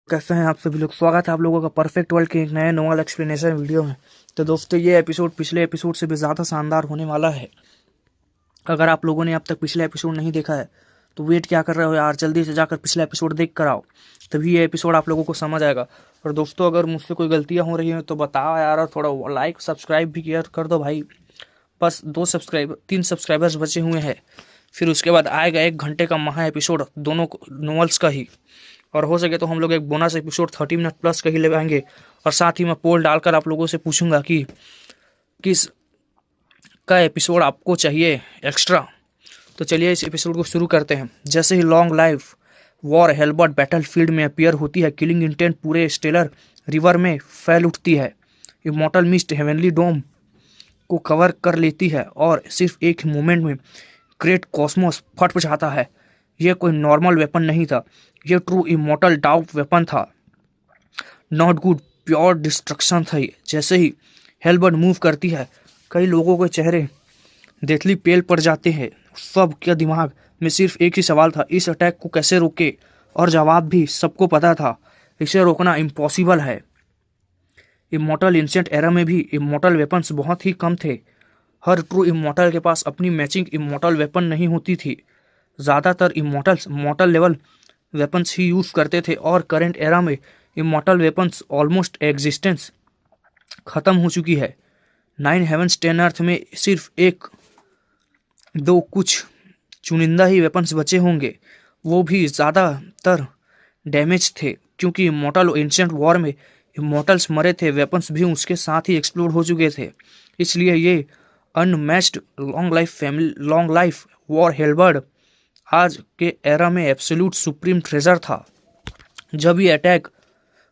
कैसे हैं आप सभी लोग। स्वागत है आप लोगों का परफेक्ट वर्ल्ड के एक नए नोवल एक्सप्लेनेशन वीडियो में। तो दोस्तों, ये एपिसोड पिछले एपिसोड से भी ज़्यादा शानदार होने वाला है। अगर आप लोगों ने अब तक पिछला एपिसोड नहीं देखा है तो वेट क्या कर रहे हो यार, जल्दी से जाकर पिछला एपिसोड देख कर आओ, तभी ये एपिसोड आप लोगों को समझ आएगा। और दोस्तों, अगर मुझसे कोई गलतियाँ हो रही हैं तो बताओ यार, और थोड़ा लाइक सब्सक्राइब भी किया कर दो भाई। बस 3 सब्सक्राइबर्स बचे हुए हैं, फिर उसके बाद आएगा 1 घंटे का महा एपिसोड दोनों नॉवेल्स का ही। और हो सके तो हम लोग एक बोनस एपिसोड 30 मिनट प्लस का ही ले आएंगे। और साथ ही मैं पोल डालकर आप लोगों से पूछूंगा कि किस का एपिसोड आपको चाहिए एक्स्ट्रा। तो चलिए इस एपिसोड को शुरू करते हैं। जैसे ही लॉन्ग लाइफ वॉर हेल्बर्ट बैटलफील्ड में अपीयर होती है, किलिंग इंटेंट पूरे स्टेलर रिवर में फैल उठती है। इमॉर्टल मिस्ट हेवनली डोम को कवर कर लेती है और सिर्फ एक मोमेंट में ग्रेट कॉस्मोस फट जाता है। यह कोई नॉर्मल वेपन नहीं था, यह ट्रू इमॉर्टल डाउट वेपन था। नॉट गुड, प्योर डिस्ट्रक्शन था ये। जैसे ही हेल्बर्ट मूव करती है, कई लोगों के चेहरे डेथली पेल पड़ जाते हैं। सब के दिमाग में सिर्फ एक ही सवाल था, इस अटैक को कैसे रोके। और जवाब भी सबको पता था, इसे रोकना इम्पॉसिबल है। इमॉर्टल एंशिएंट एरा में भी इमॉर्टल वेपन्स बहुत ही कम थे। हर ट्रू इमॉर्टल के पास अपनी मैचिंग इमॉर्टल वेपन नहीं होती थी। ज़्यादातर इमॉर्टल्स मॉर्टल लेवल वेपन्स ही यूज़ करते थे और करंट एरा में इमॉर्टल वेपन्स ऑलमोस्ट एग्जिस्टेंस ख़त्म हो चुकी है। 9 हेवंस 10 अर्थ में सिर्फ एक दो कुछ चुनिंदा ही वेपन्स बचे होंगे, वो भी ज़्यादातर डैमेज थे क्योंकि इमॉर्टल एंशिएंट वॉर में इमॉर्टल्स मरे थे, वेपन्स भी उसके साथ ही एक्सप्लोड हो चुके थे। इसलिए ये अनमैच्ड लॉन्ग लाइफ वॉर हेल्बर्ट आज के एरा में एब्सोल्यूट सुप्रीम ट्रेजर था। जब ये अटैक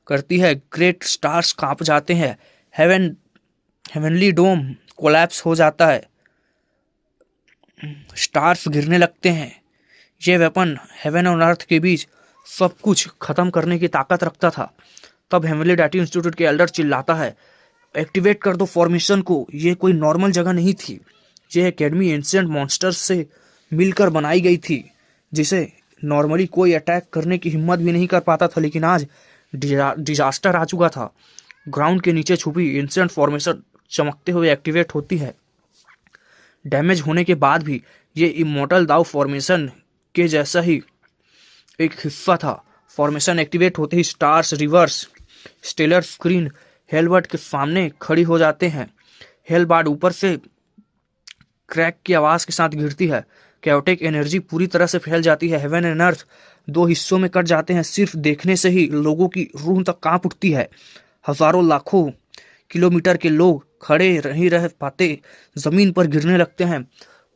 करती है, ग्रेट स्टार्स कांप जाते हैं, हेवनली डोम कोलैप्स हो जाता है, स्टार्स गिरने लगते हैं। ये वेपन हेवन और अर्थ के बीच सब कुछ खत्म करने की ताकत रखता था। तब हेवनली डैटी इंस्टीट्यूट के एल्डर चिल्लाता है, एक्टिवेट कर दो फॉर्मेशन को। ये कोई नॉर्मल जगह नहीं थी, ये एकेडमी एंशिएंट मॉन्स्टर्स से मिलकर बनाई गई थी, जिसे नॉर्मली कोई अटैक करने की हिम्मत भी नहीं कर पाता था। लेकिन आज डिजास्टर आ चुका था। ग्राउंड के नीचे छुपी एंशिएंट फॉर्मेशन चमकते हुए एक्टिवेट होती है। डैमेज होने के बाद भी ये इमॉर्टल दाव फॉर्मेशन के जैसा ही एक हिस्सा था। फॉर्मेशन एक्टिवेट होते ही स्टार्स रिवर्स स्टेलर स्क्रीन हेल्बर्ट के सामने खड़ी हो जाते हैं। हेल्बर्ट ऊपर से क्रैक की आवाज के साथ गिरती है। कैओटिक एनर्जी पूरी तरह से फैल जाती है। हेवन एंड अर्थ 2 हिस्सों में कट जाते हैं। सिर्फ देखने से ही लोगों की रूह तक कांप उठती है। हजारों लाखों किलोमीटर के लोग खड़े नहीं रह पाते, जमीन पर गिरने लगते हैं।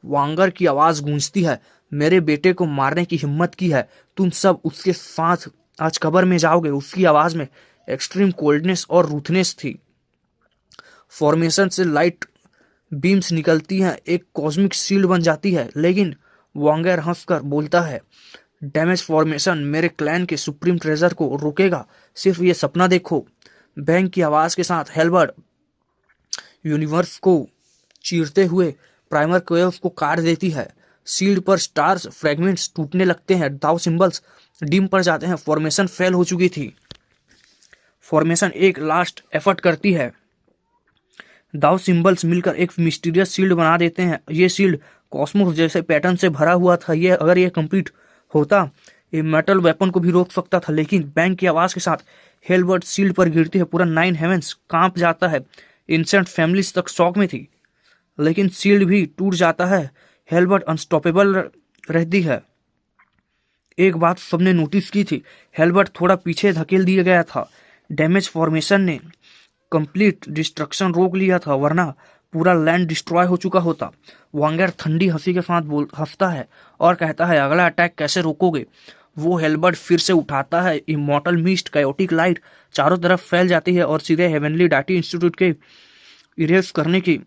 वांगर की आवाज गूंजती है, मेरे बेटे को मारने की हिम्मत की है, तुम सब उसके साथ आज कब्र में जाओगे। उसकी आवाज में एक्सट्रीम कोल्डनेस और रूथनेस थी। फॉर्मेशन से लाइट बीम्स निकलती हैं, एक कॉस्मिक शील्ड बन जाती है। लेकिन वांगर हंसकर बोलता है, डैमेज फॉर्मेशन मेरे क्लैन के सुप्रीम ट्रेजर को रोकेगा, सिर्फ ये सपना देखो। बैंग की आवाज के साथ हेल्बर्ट यूनिवर्स को चीरते हुए प्राइमर कोएल्स को काट देती है। शील्ड पर स्टार्स फ्रेगमेंट्स टूटने लगते हैं, दाव सिंबल्स डिम पड़ जाते हैं। फॉर्मेशन फेल हो चुकी थी। फॉर्मेशन एक लास्ट एफर्ट करती है। दाव सिंबल्स मिलकर एक मिस्टीरियस शील्ड बना देते हैं। ये शील्ड कॉस्मोस जैसे पैटर्न से भरा हुआ था। अगर ये कंप्लीट होता, ये मेटल वेपन को भी रोक सकता था। लेकिन बैंग की आवाज के साथ हेल्बर्ट शील्ड पर गिरती है, पूरा 9 हेवंस कांप जाता है। एंशिएंट फैमिलीज तक शॉक में थी। लेकिन शील्ड भी टूट जाता है। हेल्बर्ट अनस्टॉपेबल रहती है। एक बात सबने नोटिस की थी, हेल्बर्ट थोड़ा पीछे धकेल दिया गया था। डैमेज फॉर्मेशन ने कंप्लीट डिस्ट्रक्शन रोक लिया था, वरना पूरा लैंड डिस्ट्रॉय हो चुका होता। वांगर ठंडी हंसी के साथ हंसता है और कहता है, अगला अटैक कैसे रोकोगे। वो हेल्बर्ट फिर से उठाता है। इमॉर्टल मिस्ट कैओटिक लाइट चारों तरफ फैल जाती है और सीधे हेवनली डैटी इंस्टीट्यूट के इरेज करने के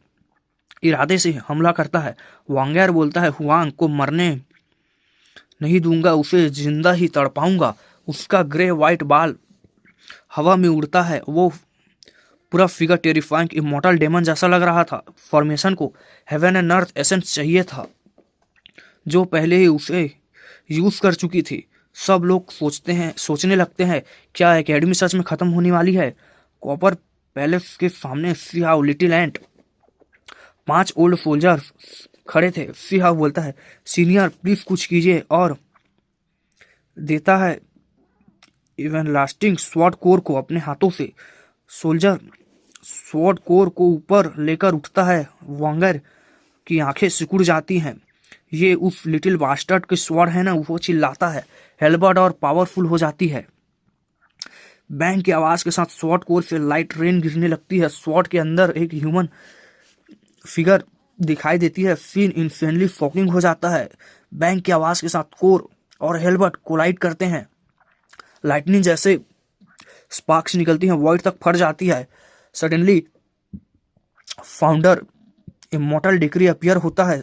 इरादे से हमला करता है। वांगर बोलता है, हुआंग को मरने नहीं दूंगा, उसे जिंदा ही तड़पाऊंगा। उसका ग्रे व्हाइट बाल हवा में उड़ता है। वो पूरा फिगर टेरिफाइंग इमॉर्टल डेमन जैसा लग रहा था। फॉर्मेशन को हेवन एंड अर्थ एसेंस चाहिए था, जो पहले ही उसे यूज कर चुकी थी। सब लोग सोचने लगते हैं क्या एकेडमी सच में खत्म होने वाली है। कॉपर पैलेस के सामने see how little ant 5 old soldiers खड़े थे। सी हाउ बोलता है, सीनियर प्लीज कुछ कीजिए, और देता है इवन लास्टिंग स्वॉर्ड कोर को अपने हाथों से। सोल्जर स्वॉर्ड कोर को ऊपर लेकर उठता है। वांगर की आंखें सिकुड़ जाती हैं। ये उस लिटिल बास्टर्ड के स्वॉर्ड है ना, वो चिल्लाता है। हेलबर्ट और पावरफुल हो जाती है। बैंग की आवाज के साथ स्वॉर्ड कोर से लाइट रेन गिरने लगती है। स्वॉर्ड के अंदर एक ह्यूमन फिगर दिखाई देती है। सीन इंसेंटली शॉकिंग हो जाता है। बैंग की आवाज के साथ कोर और हेलबर्ट कोलाइड करते हैं। लाइटनिंग जैसे स्पार्क्स निकलती हैं, वॉइड तक फट जाती है। Suddenly founder immortal decree appear होता है।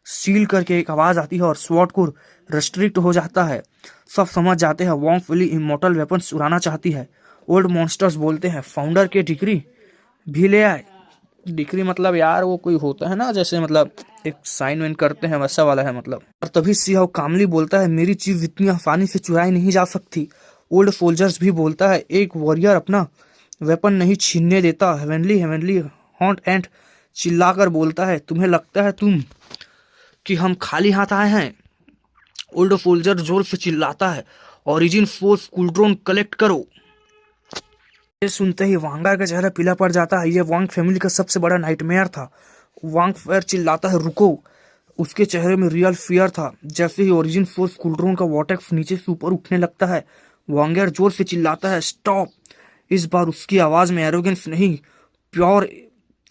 सील करके एक आवाज आती है और स्वॉर्ड कोर रेस्ट्रिक्ट हो जाता है। सब समझ जाते हैं वॉन्ग फुली इमॉर्टल वेपन्स उड़ाना चाहती है। ओल्ड मॉन्स्टर्स बोलते हैं, फाउंडर के डिक्री भी ले आए। डिक्री मतलब यार वो कोई होता है ना, जैसे मतलब एक साइन वाइन करते हैं, वैसा वाला है मतलब। और तभी सियाओ कामली बोलता है, मेरी चीज इतनी आसानी से चुराई नहीं जा सकती। ओल्ड सोल्जर्स भी बोलता है, एक वॉरियर अपना वेपन नहीं छीनने देता। हेवनली हेवनली हॉन्ट एंड चिल्लाकर बोलता है, तुम्हें लगता है कि हम खाली हाथ आए हैं? ओल्ड सोल्जर जोर से चिल्लाता है, ओरिजिन फोर्स कुलड्रोन कलेक्ट करो। ये सुनते ही वांगा का चेहरा पीला पड़ जाता है। ये वांग फैमिली का सबसे बड़ा नाइटमेयर था। वांग फायर चिल्लाता है, रुको। उसके चेहरे में रियल फियर था। जैसे ही ओरिजिन फोर्स कुलड्रोन का वॉटेक्स नीचे से ऊपर उठने लगता है, वांगर जोर से चिल्लाता है, स्टॉप। इस बार उसकी आवाज में एरोगेंस नहीं, प्योर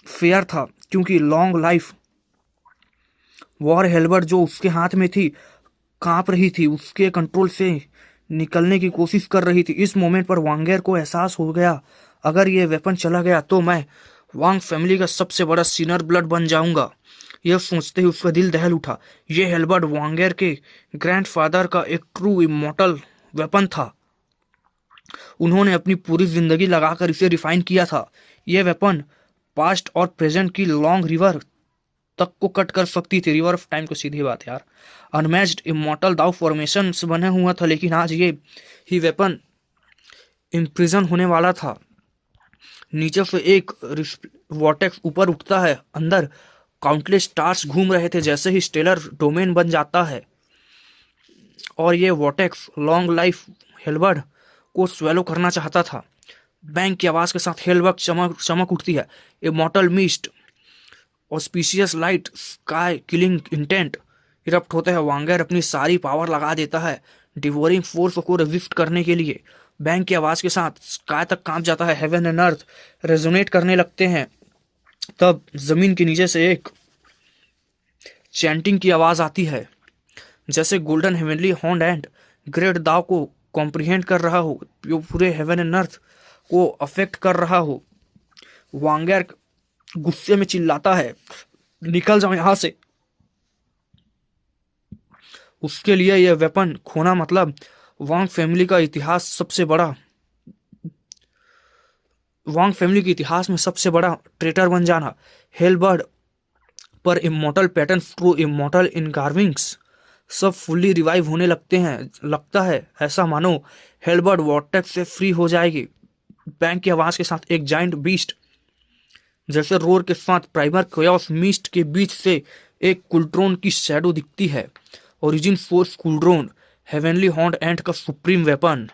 फेयर था, क्योंकि लॉन्ग लाइफ वॉर हेलबर्ट जो उसके हाथ में थी कांप रही थी, उसके कंट्रोल से निकलने की कोशिश कर रही थी। इस मोमेंट पर वांगेर को एहसास हो गया, अगर ये वेपन चला गया तो मैं वांग फैमिली का सबसे बड़ा सीनियर ब्लड बन जाऊंगा। यह सोचते ही उसका दिल दहल उठा। यह हेलबर्ट वांगेर के ग्रैंडफादर का एक ट्रू इमॉर्टल वेपन था। उन्होंने अपनी पूरी जिंदगी लगाकर इसे रिफाइन किया था। यह वेपन पास्ट और प्रेजेंट की लॉन्ग रिवर तक को कट कर सकती थी। रिवर ऑफ टाइम को, सीधी बात यार। अनमैच्ड इमॉर्टल दाउ फॉर्मेशन बने हुआ था, लेकिन आज ये ही वेपन इम्प्रिजन होने वाला था। नीचे से एक वॉटेक्स ऊपर उठता है। अंदर काउंटलेस स्टार्स घूम रहे थे। जैसे ही स्टेलर डोमेन बन जाता है और ये वॉटेक्स लॉन्ग लाइफ हेलबर्ट को स्वेलो करना चाहता था। बैंग की आवाज के साथ हेलबर्ट चमक उठती है। Immortal mist auspicious light sky killing intent erupt होता है। वांगर अपनी सारी पावर लगा देता है डिवोरिंग फोर्स को रेजिस्ट करने के लिए। बैंग की आवाज के साथ स्काई तक कांप जाता है। हेवन एंड अर्थ रेजोनेट करने लगते हैं। तब जमीन के नीचे से एक चैंटिंग की आवाज आती है, जैसे golden heavenly horned and great दाव को कॉम्प्रिहेंड कर रहा हो, जो पूरे हेवन एंड अर्थ को अफेक्ट कर रहा हो। वांगर गुस्से में चिल्लाता है, निकल जाओ यहां से। उसके लिए यह वेपन खोना मतलब वांग फैमिली के इतिहास में सबसे बड़ा ट्रेटर बन जाना। हेलबर्ड पर इमॉर्टल पैटर्न थ्रू इमॉर्टल इनकार्विंग्स सब फुल्ली रिवाइव होने लगते हैं। लगता है ऐसा मानो हेलबर्ड वॉर्टेक्स से फ्री हो जाएगी। बैंग की आवाज के साथ एक जाइंट बीस्ट जैसे रोर के साथ प्राइमर कोयोस मिस्ट के बीच से एक कुलड्रोन की शैडो दिखती है। ओरिजिन फोर्स कुलड्रोन, हेवनली हॉन्ड एंट का सुप्रीम वेपन।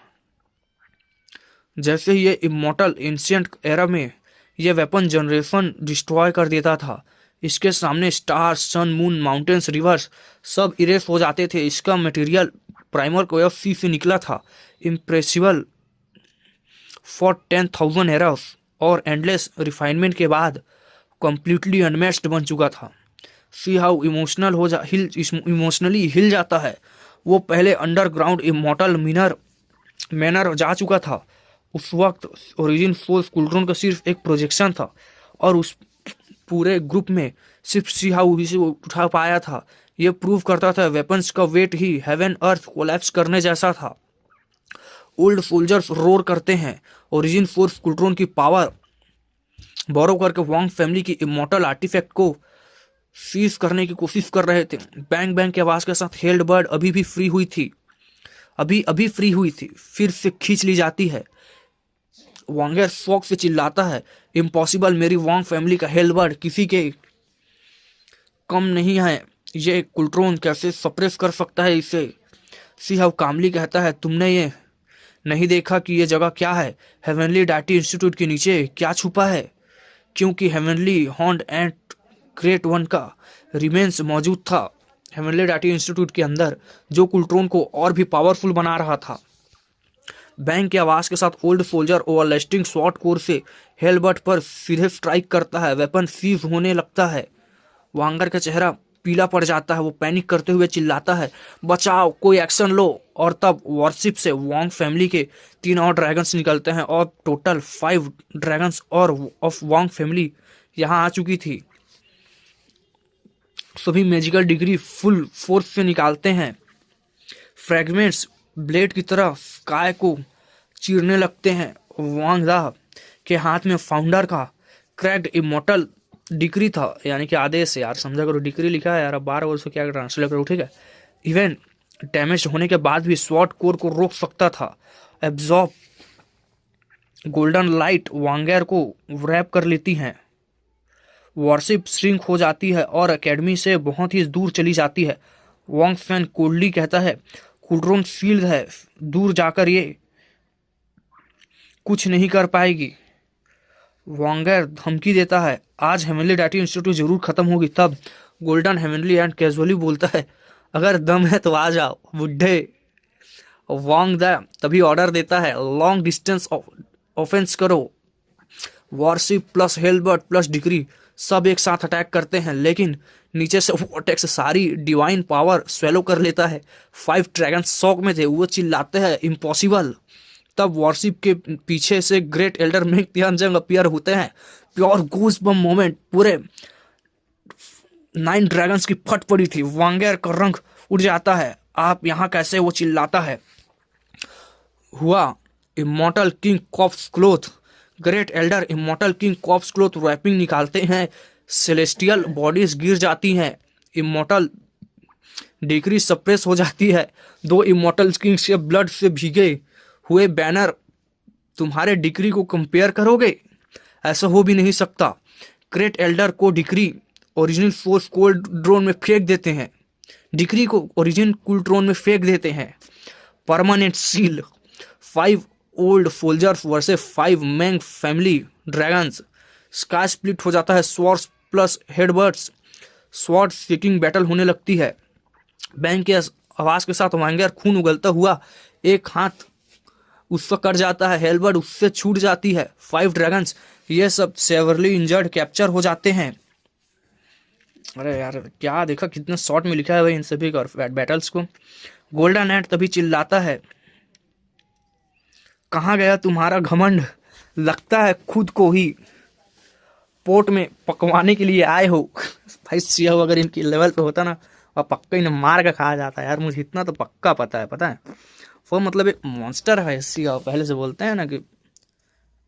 जैसे ही ये इमॉर्टल एंशिएंट एरा में यह वेपन जनरेशन डिस्ट्रॉय कर देता था। इसके सामने स्टार्स, सन, मून, माउंटेन्स, रिवर्स सब इरेस हो जाते थे। इसका मटेरियल प्राइमर कोयोस सी से निकला था। इम्प्रेसिबल फॉर 10,000 एरर्स और एंडलेस रिफाइनमेंट के बाद कंप्लीटली अनमैच्ड बन चुका था। सी हाउ इमोशनली हिल जाता है। वो पहले अंडरग्राउंड इमॉर्टल मैनर जा चुका था। उस वक्त ओरिजिन फोर्स कुलड्रोन का सिर्फ एक प्रोजेक्शन था और उस पूरे ग्रुप में सिर्फ सी हाउ इसे उठा पाया था। ये प्रूव करता था वेपन्स का वेट ही हेवन अर्थ कोलैप्स करने जैसा था। ओल्ड सोल्जर्स रोर करते हैं। ओरिजिन फोर्स कुलड्रोन की पावर बोरो करके वांग फैमिली की इमॉर्टल आर्टिफैक्ट को सीज करने की कोशिश कर रहे थे। बैंग बैंग की आवाज के साथ हेल्डबर्ड अभी भी फ्री हुई थी। अभी अभी फ्री हुई थी, फिर से खींच ली जाती है। वांगर शौक से चिल्लाता है, इम्पॉसिबल, मेरी वांग फैमिली का हेल्बर्ड किसी के कम नहीं है, ये कुल्ट्रोन कैसे सप्रेस कर सकता है इसे। सी हाउ कामली कहता है, तुमने ये नहीं देखा कि ये जगह क्या है? हेवनली डायटी इंस्टीट्यूट के नीचे क्या छुपा है? क्योंकि heavenly horned and great one का रिमेंस मौजूद था हेवनली डायटी इंस्टीट्यूट के अंदर, जो कुल्ट्रोन को और भी पावरफुल बना रहा था। बैंक की आवाज के साथ ओल्ड सोल्जर ओवरलास्टिंग शॉर्ट कोर से हेलबर्ट पर सीधे स्ट्राइक करता है। वेपन सीज होने लगता है। वांगर का चेहरा पीला पड़ जाता है। वो पैनिक करते हुए चिल्लाता है, बचाओ, कोई एक्शन लो। और तब वॉरशिप से वांग फैमिली के 3 और ड्रैगन्स निकलते हैं और टोटल 5 ड्रैगन्स और ऑफ वांग फैमिली यहाँ आ चुकी थी। सभी मैजिकल डिग्री फुल फोर्स से निकालते हैं। फ्रैगमेंट्स ब्लेड की तरह स्काई को चीरने लगते हैं। वांग दा के हाथ में फाउंडर का क्रैक्ड इमोर्टल डिग्री था, यानी कि आदेश। यार समझा करो, डिग्री लिखा है यार, अब 12 वर्ष क्या ट्रांसलेट करो, ठीक है। इवन डैमेज होने के बाद भी स्वॉर्ड कोर को रोक सकता था। एब्जॉर्ब गोल्डन लाइट वांगर को रैप कर लेती हैं। वॉरशिप श्रिंक हो जाती है और एकेडमी से बहुत ही दूर चली जाती है। वांग फैन कोल्डली कहता है, कुल्ट्रोन शील्ड है, दूर जाकर ये कुछ नहीं कर पाएगी। वांगर धमकी देता है, आज हेवनली डायटी इंस्टीट्यूट जरूर खत्म होगी। तब गोल्डन हेवनली एंड कैजुअली बोलता है, अगर दम है तो आ जाओ बुड्ढे। वांग दा तभी ऑर्डर देता है, लॉन्ग डिस्टेंस ऑफेंस करो। वॉरशिप प्लस हेलबर्ट प्लस डिग्री सब एक साथ अटैक करते हैं, लेकिन नीचे से वॉर्टेक्स सारी डिवाइन पावर स्वेलो कर लेता है। 5 ड्रैगन शॉक में थे, वो चिल्लाते हैं, इम्पॉसिबल। तब वॉरशिप के पीछे से ग्रेट एल्डर मिंग तियानजंग अपीयर होते हैं। प्योर गूज बम मोमेंट, पूरे 9 ड्रैगन्स की फट पड़ी थी। वांगर का रंग उड़ जाता है, आप यहाँ कैसे? वो चिल्लाता है। हुआ immortal king corpse cloth, great elder immortal king corpse cloth wrapping निकालते हैं। सेलेस्टियल बॉडीज गिर जाती हैं। इमोर्टल डिग्री सप्रेस हो जाती है। 2 इमोर्टल किंग से ब्लड से भीगे हुए बैनर तुम्हारे डिग्री को कंपेयर करोगे? ऐसा हो भी नहीं सकता। ग्रेट एल्डर को degree original force cold drone में फेंक देते हैं। डिग्री को ओरिजिनल कूल ड्रोन में फेंक देते हैं। Permanent seal, 5 old soldiers versus 5 Meng family dragons. Sky split हो जाता है। Swords plus halberds, sword seeking battle होने लगती है। बैंक की आवाज के साथ वांगर खून उगलता हुआ एक हाथ उसका कट जाता है। हेलबर्ड उससे छूट जाती है। 5 ड्रैगन्स ये सब सेवरली इंजर्ड कैप्चर हो जाते हैं। अरे यार क्या देखा, कितना शॉर्ट में लिखा है भाई इन सभी का बैटल्स को। गोल्डन एंड तभी चिल्लाता है, कहाँ गया तुम्हारा घमंड? लगता है खुद को ही पोर्ट में पकवाने के लिए आए हो। भाई सियाह अगर इनकी लेवल पे होता ना, और पक्का इन्हें मार का खाया जाता है यार, मुझे इतना तो पक्का पता है। वो मतलब एक मॉन्स्टर है सियाह, पहले से बोलते हैं ना कि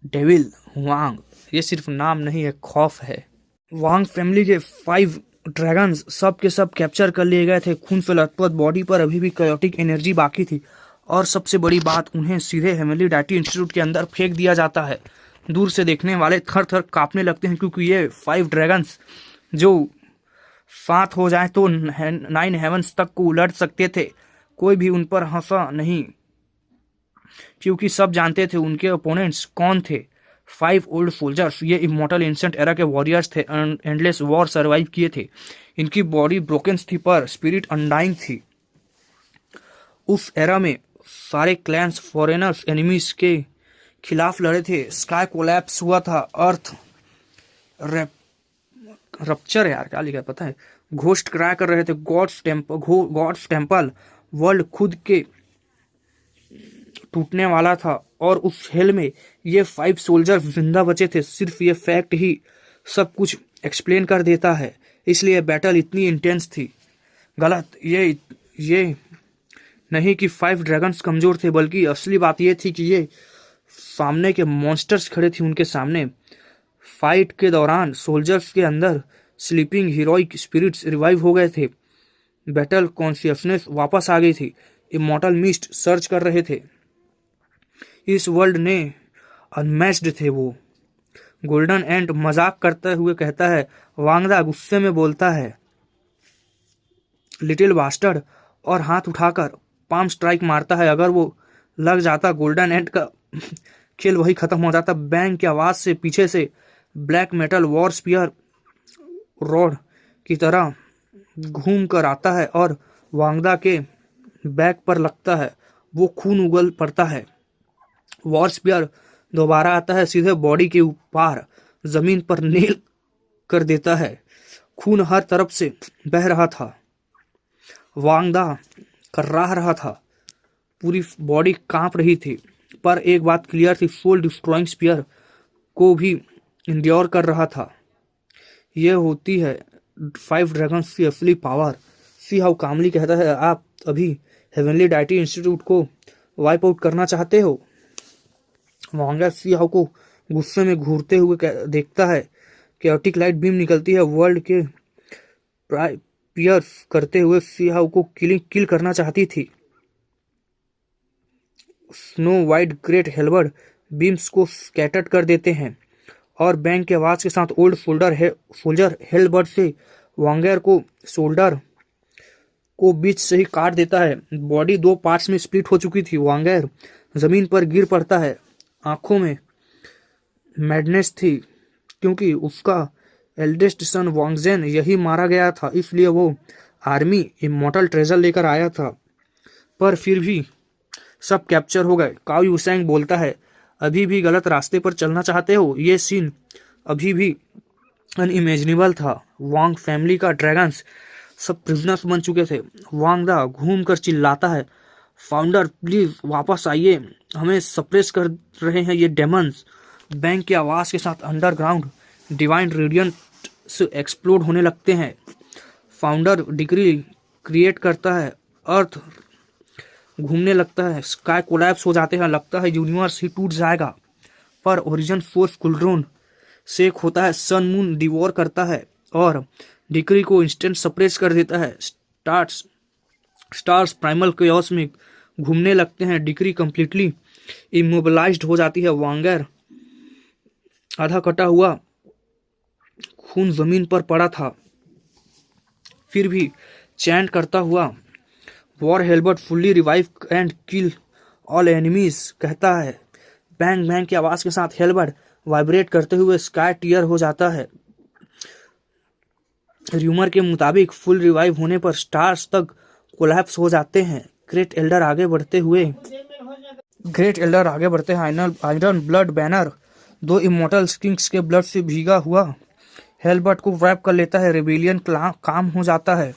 डेविल वांग, ये सिर्फ नाम नहीं है, खौफ है। वांग फैमिली के 5 ड्रैगन्स सब के सब कैप्चर कर लिए गए थे। खून से लथपथ बॉडी पर अभी भी कायोटिक एनर्जी बाकी थी, और सबसे बड़ी बात, उन्हें सीधे हेवनली डायटी इंस्टीट्यूट के अंदर फेंक दिया जाता है। दूर से देखने वाले थर थर कांपने लगते हैं, क्योंकि ये 5 ड्रैगन्स जो साथ हो जाए तो 9 हेवंस तक को उलट सकते थे। कोई भी उन पर हंसा नहीं, क्योंकि सब जानते थे उनके ओपोनेंट्स कौन थे। 5 ओल्ड सोल्जर्स, ये इमोर्टल एंशिएंट एरा के वॉरियर्स थे, एंडलेस वॉर सर्वाइव किए थे। इनकी बॉडी ब्रोकन थी पर स्पिरिट अनडाइंग थी। उस एरा में सारे क्लैंस फॉरेनर्स एनिमीज के खिलाफ लड़े थे। स्काई कोलैप्स हुआ था। अर्थ रप्चर, यार क्या लिखा पता है, घोस्ट क्राई कर रहे थे। गॉड्स टेम्पल वर्ल्ड खुद के टूटने वाला था, और उस हेल में ये 5 सोल्जर जिंदा बचे थे। सिर्फ ये फैक्ट ही सब कुछ एक्सप्लेन कर देता है, इसलिए बैटल इतनी इंटेंस थी। गलत ये नहीं कि 5 ड्रैगन्स कमजोर थे, बल्कि असली बात ये थी कि ये सामने के मॉन्स्टर्स खड़े थे उनके सामने। फाइट के दौरान सोल्जर्स के अंदर स्लीपिंग हीरोइक स्पिरिट्स रिवाइव हो गए थे। बैटल कॉन्शियसनेस वापस आ गई थी। इमॉर्टल मिस्ट सर्च कर रहे थे। इस वर्ल्ड ने अनमैच्ड थे वो। गोल्डन एंड मजाक करते हुए कहता है। वांगदा गुस्से में बोलता है लिटिल बास्टर्ड, और हाथ उठाकर पाम स्ट्राइक मारता है। अगर वो लग जाता गोल्डन एंड का खेल वही खत्म हो जाता। बैंग की आवाज से पीछे से black metal war spear rod की तरह घूम कर आता है और वांगदा के बैक पर लगता है। वो खून उगल पड़ता है। वॉर स्पीयर दोबारा आता है, सीधे बॉडी के ऊपर जमीन पर नील कर देता है। खून हर तरफ से बह रहा था। वांगदा कर्राह रहा था, पूरी बॉडी कांप रही थी। पर एक बात क्लियर थी, सोल डिस्ट्रॉइंग स्पीयर को भी इंड्योर कर रहा था। यह होती है 5 ड्रैगन्स की असली पावर। सी हाउ कामली कहता है, आप अभी हेवनली डाइटी इंस्टीट्यूट को वाइप आउट करना चाहते हो? वांगा सी हाउ को गुस्से में घूरते हुए देखता है। कैओटिक लाइट बीम निकलती है, वर्ल्ड के पियर्स करते हुए सी हाउ को किल करना चाहती थी। स्नो वाइट ग्रेट हेलबर्ड बीम्स को स्कैटर्ड कर देते हैं और बैंग के आवाज के साथ ओल्ड सोल्जर हेलबर्ड से वांगर को शोल्डर को बीच से ही काट देता है। बॉडी 2 पार्ट्स में स्प्लिट हो चुकी थी। वांगर जमीन पर गिर पड़ता है। आंखों में मैडनेस थी, क्योंकि उसका एल्डेस्ट सन वांगजेन यही मारा गया था, इसलिए वो आर्मी इमॉर्टल ट्रेजर लेकर आया था। पर फिर भी सब कैप्चर हो गए। काओ यूसैंग बोलता है, अभी भी गलत रास्ते पर चलना चाहते हो? ये सीन अभी भी अनइमेजिनेबल था। वांग फैमिली का ड्रैगन्स सब प्रिजनर्स बन चुके थे। वांगदा घूम कर चिल्लाता है, फाउंडर प्लीज वापस आइए, हमें सप्रेस कर रहे हैं ये डेमन्स। बैंक की आवाज के साथ अंडरग्राउंड डिवाइन रेडियंट से एक्सप्लोड होने लगते हैं। फाउंडर डिग्री क्रिएट करता है, अर्थ घूमने लगता है, स्काई कोलैप्स हो जाते हैं, लगता है यूनिवर्स ही टूट जाएगा। पर ओरिजिन फोर्स कुलड्रोन शेक होता है, सन मून डिवोर करता है और डिक्री को इंस्टेंट सप्रेस कर देता है। स्टार्स प्राइमल केओस में घूमने लगते हैं। डिक्री कंप्लीटली इमोबिलाइज्ड हो जाती है। वांगर आधा कटा हुआ खून जमीन पर पड़ा था, फिर भी चैंट करता हुआ war halberd fully revive and kill all enemies कहता है। बैंग बैंग की आवाज के साथ हेलबर्ट वाइब्रेट करते हुए स्काई टीयर हो जाता है। र्यूमर के मुताबिक फुल रिवाइव होने पर स्टार्स तक कोलैप्स हो जाते हैं। ग्रेट एल्डर आगे बढ़ते हैं। Iron blood banner 2 immortal Kings के ब्लड से भीगा हुआ हेलबर्ट को रैप कर लेता है। रेबिलियन काम हो जाता है।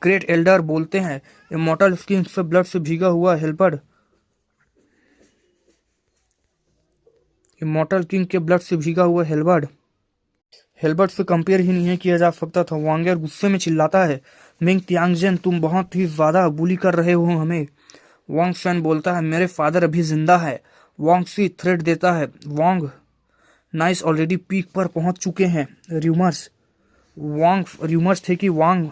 ग्रेट एल्डर बोलते हैं, इमॉर्टल किंग्स से ब्लड से भीगा हुआ हेलबर्ट इमॉर्टल किंग के ब्लड से भीगा हुआ हेलबर्ट से कंपेयर ही नहीं किया जा सकता था। वांगर गुस्से में चिल्लाता है, मिंग तियांगजेन तुम बहुत ही ज्यादा बुली कर रहे हो हमें। वांग फैन बोलता है, मेरे फादर अभी जिंदा है। वांग सी थ्रेट देता है, वांग नाइस ऑलरेडी पीक पर पहुंच चुके हैं। र्यूमर्स थे कि वांग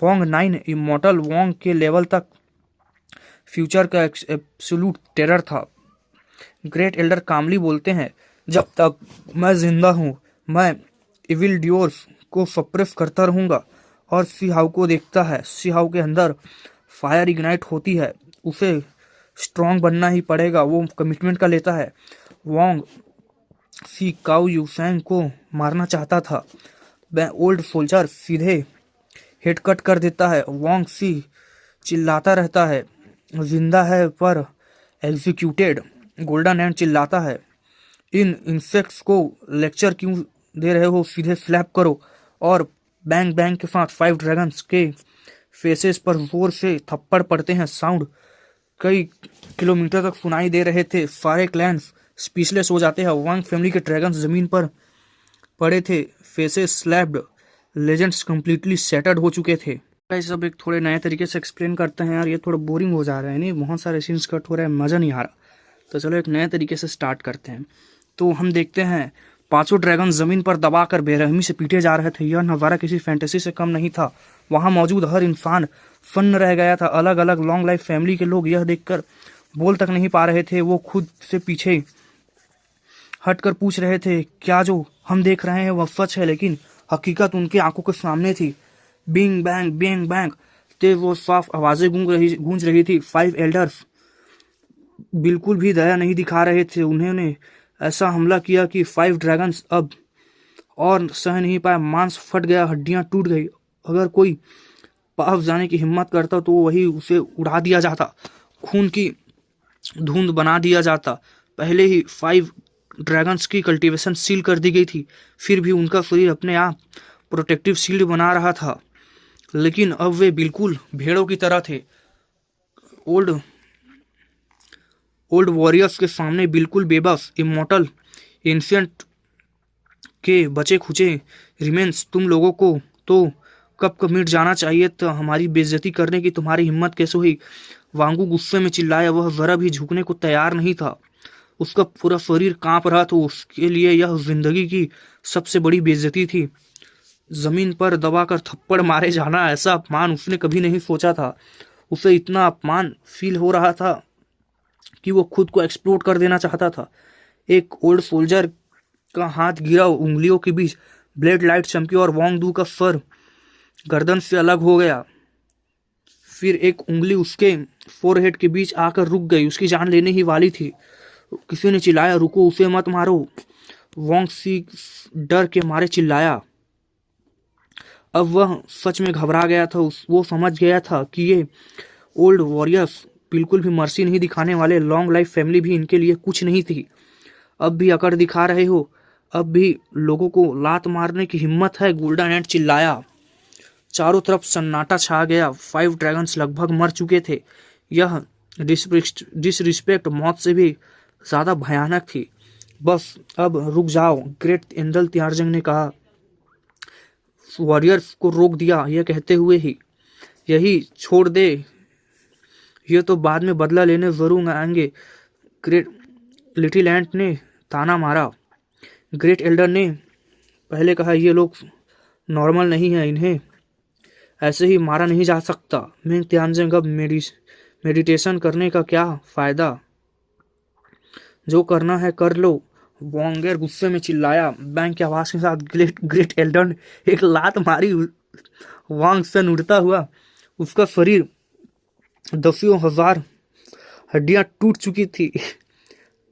9 इमॉर्टल वांग के लेवल तक फ्यूचर का एब्सोल्यूट टेरर था। ग्रेट एल्डर कामली बोलते हैं, जब तक मैं जिंदा हूं मैं इविल ड्योर्स को सप्रेस करता रहूंगा। और सी हाउ को देखता है। सी हाउ के अंदर फायर इग्नाइट होती है, उसे स्ट्रांग बनना ही पड़ेगा। वो कमिटमेंट का लेता है। वांग सी काओ यूसैंग को मारना चाहता था। ओल्ड सोल्जर सीधे हेड कट कर देता है। वांग सी चिल्लाता रहता है, जिंदा है पर एग्जीक्यूटेड। गोल्डन एंड चिल्लाता है, इन इंसेक्ट्स को लेक्चर क्यों दे रहे हो, सीधे स्लैप करो। और बैंग बैंग के साथ 5 ड्रैगन्स के फेसेस पर जोर से थप्पड़ पड़ते हैं। साउंड कई किलोमीटर तक सुनाई दे रहे थे। सारे क्लैंस स्पीचलेस हो जाते हैं। वांग फैमिली के ड्रैगन्स जमीन पर पड़े थे, faces slapped, legends completely centred हो चुके थे। सब एक थोड़े नए तरीके से एक्सप्लेन करते हैं यार, ये थोड़ा बोरिंग हो जा रहा है, नहीं बहुत सारे सीन्स कट हो रहे हैं, मज़ा नहीं आ रहा। तो चलो एक नए तरीके से स्टार्ट करते हैं। तो हम देखते हैं पांचों ड्रैगन जमीन पर दबाकर बेरहमी से पीटे जा रहे थे। यह नज़ारा किसी फैंटेसी से कम नहीं था। वहां मौजूद हर इंसान फन्न रह गया था। अलग अलग लॉन्ग लाइफ फैमिली के लोग यह देखकर बोल तक नहीं पा रहे थे। वो खुद से पीछे हटकर पूछ रहे थे, क्या जो हम देख रहे हैं वह सच है? लेकिन हकीकत उनकी आंखों के सामने थी। बिंग बैंग बिंग बैंग तेज वो साफ आवाजें गूंज रही थी। 5 एल्डर्स बिल्कुल भी दया नहीं दिखा रहे थे। उन्होंने ऐसा हमला किया कि 5 ड्रैगन्स अब और सह नहीं पाए। मांस फट गया, हड्डियां टूट गई। अगर कोई पास जाने की हिम्मत करता तो वही उसे उड़ा दिया जाता, खून की धुंध बना दिया जाता। पहले ही 5 ड्रैगन्स की कल्टीवेशन सील कर दी गई थी, फिर भी उनका शरीर अपने आप प्रोटेक्टिव शील्ड बना रहा था। लेकिन अब वे बिल्कुल भेड़ों की तरह थे। ओल्ड वॉरियर्स के सामने बिल्कुल बेबस, इमोर्टल एंशिएंट के बचे खुचे रिमेन्स। तुम लोगों को तो कब मिट जाना चाहिए था। हमारी बेइज्जती करने की तुम्हारी हिम्मत कैसे हुई? वांगू गुस्से में चिल्लाया। वह जरा भी झुकने को तैयार नहीं था। उसका पूरा शरीर कांप रहा था। उसके लिए यह जिंदगी की सबसे बड़ी बेइज्जती थी। जमीन पर दबाकर थप्पड़ मारे जाना, ऐसा अपमान उसने कभी नहीं सोचा था। उसे इतना अपमान फील हो रहा था कि वो खुद को एक्सप्लोड कर देना चाहता था। एक ओल्ड सोल्जर का हाथ गिरा, उंगलियों के बीच ब्लेड लाइट चमकी और वोंग दू का सर गर्दन से अलग हो गया। फिर एक उंगली उसके फोरहेड के बीच आकर रुक गई। उसकी जान लेने ही वाली थी। किसी ने चिल्लाया, रुको, उसे मत मारो। वोंग सी डर के मारे चिल्लाया। अब वह सच में घबरा गया था। वो समझ गया था कि ये ओल्ड वॉरियर्स बिल्कुल भी मर्सी नहीं दिखाने वाले। लॉन्ग लाइफ फैमिली भी इनके लिए कुछ नहीं थी। अब भी अकड़ दिखा रहे हो? अब भी लोगों को लात मारने की हिम्मत है? गोल्डन एंड चिल्लाया। चारों तरफ सन्नाटा छा गया। 5 ड्रैगन्स लगभग मर चुके थे। यह डिसरिस्पेक्ट मौत से भी ज्यादा भयानक थी। बस अब रुक जाओ, ग्रेट एंडल त्यारजंग ने कहा। वॉरियर्स को रोक दिया, यह कहते हुए ही, यही छोड़ दे, ये तो बाद में बदला लेने जरूर आएंगे। ग्रेट लिटिल एंट ने ताना मारा। ग्रेट एल्डर ने पहले कहा, ये लोग नॉर्मल नहीं है, इन्हें ऐसे ही मारा नहीं जा सकता। मैं त्यानजंग, अब मेडिटेशन करने का क्या फायदा? जो करना है कर लो। वोंगेर गुस्से में चिल्लाया। बैंक की आवाज के साथ ग्रेट एल्डर ने एक लात मारी। वांग सन उड़ता हुआ, उसका शरीर दसियों हजार हड्डियां टूट चुकी थी।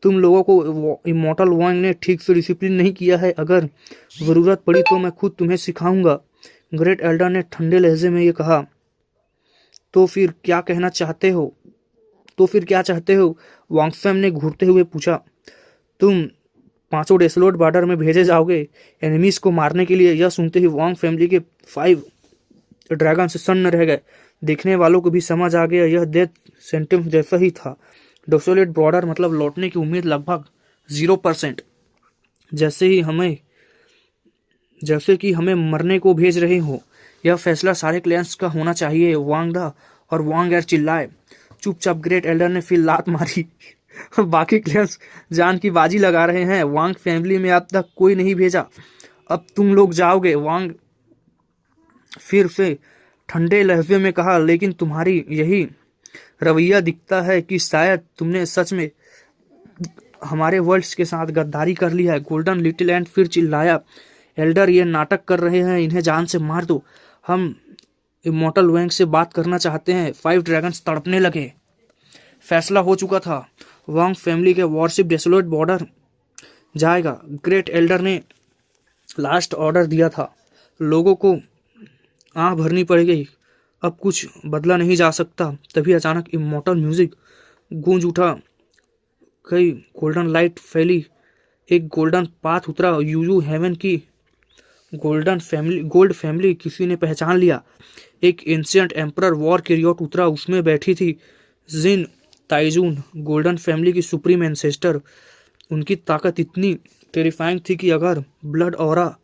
तुम लोगों को इमोर्टल वांग ने ठीक से डिसिप्लिन नहीं किया है। अगर जरूरत पड़ी तो मैं खुद तुम्हें सिखाऊंगा। ग्रेट एल्डर ने ठंडे लहजे में ये कहा। तो फिर क्या चाहते हो? वांगसम ने घूरते हुए पूछा। तुम 5 डेसलोट बॉर्डर में भेजे जाओगे एनिमीज को मारने के लिए? यह सुनते ही वांग फैमिली के 5 ड्रैगन से सन्न रह गए। देखने वालों को भी समझ आ गया यह डेथ सेंटेंस जैसा ही था। डेसोलेट बॉर्डर मतलब लौटने की उम्मीद लगभग 0%। जैसे कि हमें मरने को भेज रहे हो। यह फैसला सारे क्लैंस का होना चाहिए। वांगडा और वांगएर चिल्लाए। चुपचाप। ग्रेट एल्डर ने फिर लात मारी। बाकी क्लैंस जान की बाजी लगा रहे हैं। वांग फैमिली में अब तक कोई नहीं भेजा, अब तुम लोग जाओगे। वांग फिर से ठंडे लहजे में कहा। लेकिन तुम्हारी यही रवैया दिखता है कि शायद तुमने सच में हमारे वर्ल्ड्स के साथ गद्दारी कर लिया है। गोल्डन लिटिल एंड फिर चिल्लाया। एल्डर, ये नाटक कर रहे हैं, इन्हें जान से मार दो। हम इमोर्टल वैंग से बात करना चाहते हैं। 5 ड्रैगन्स तड़पने लगे। फैसला हो चुका था। वांग फैमिली के वॉरशिप डेसोलेट बॉर्डर जाएगा। ग्रेट एल्डर ने लास्ट ऑर्डर दिया था। लोगों को आंख भरनी पड़ गई। अब कुछ बदला नहीं जा सकता। तभी अचानक इमोर्टल म्यूजिक गूंज उठा। कई गोल्डन लाइट फैली। एक गोल्डन पाथ उतरा। यूयू हेवन की गोल्ड फैमिली किसी ने पहचान लिया। एक एंशिएंट एम्परर वॉर कैरियट उतरा। उसमें बैठी थी जिन ताइजून, गोल्डन फैमिली की सुप्रीम एंसेस्टर। उनकी ताकत इतनी टेरिफाइंग थी कि अगर ब्लड ऑरा